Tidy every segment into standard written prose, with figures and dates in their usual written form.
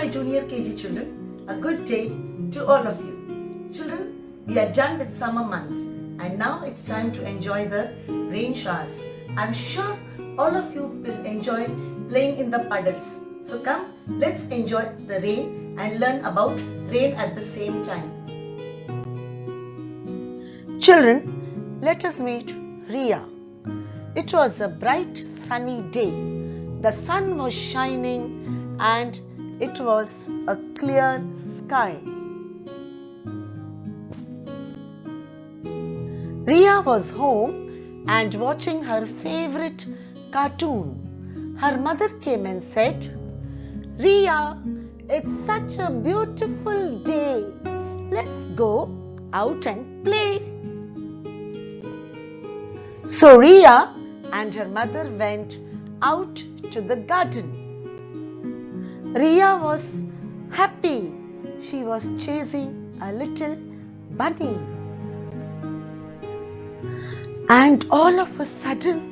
my junior KG children, a good day to all of you. Children, we are done with summer months and now it's time to enjoy the rain showers. I'm sure all of you will enjoy playing in the puddles. So come, let's enjoy the rain and learn about rain at the same time. Children, let us meet Ria. It was a bright sunny day. The sun was shining and it was a clear sky. Ria was home and watching her favorite cartoon. Her mother came and said, "Ria, it's such a beautiful day. Let's go out and play." So Ria and her mother went out to the garden. Ria was happy. She was chasing a little bunny. And all of a sudden,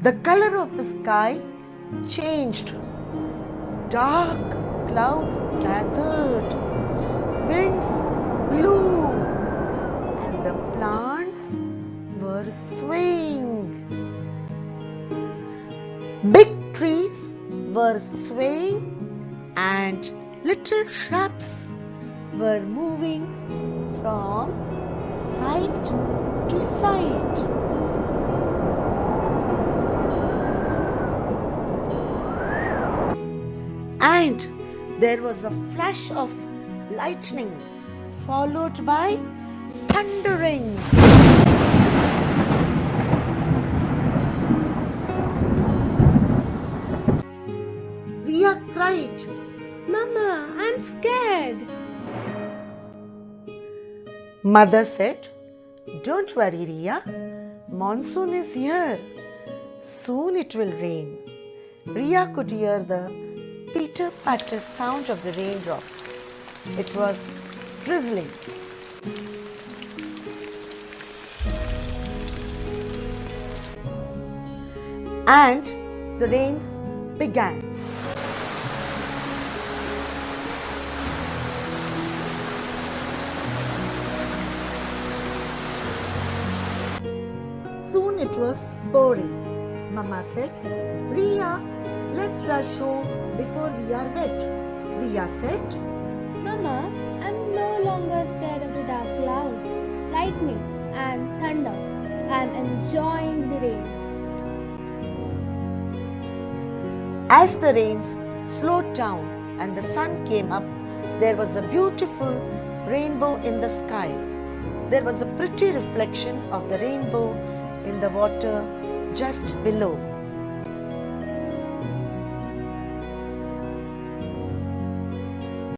the color of the sky changed. Dark clouds gathered, winds blew, and the plants were swaying. Big trees were swaying and little shrubs were moving from side to side. And there was a flash of lightning followed by thundering. Ria cried, "Mama, I'm scared." Mother said, "Don't worry, Ria. Monsoon is here. Soon it will rain." Ria could hear the pitter-patter sound of the raindrops. It was drizzling. And the rains began. Soon it was pouring. Mama said, "Ria, let's rush home before we are wet." Ria said, "Mama, I'm no longer scared of the dark clouds, lightning and thunder. I'm enjoying the rain." As the rains slowed down and the sun came up, there was a beautiful rainbow in the sky. There was a pretty reflection of the rainbow in the water just below.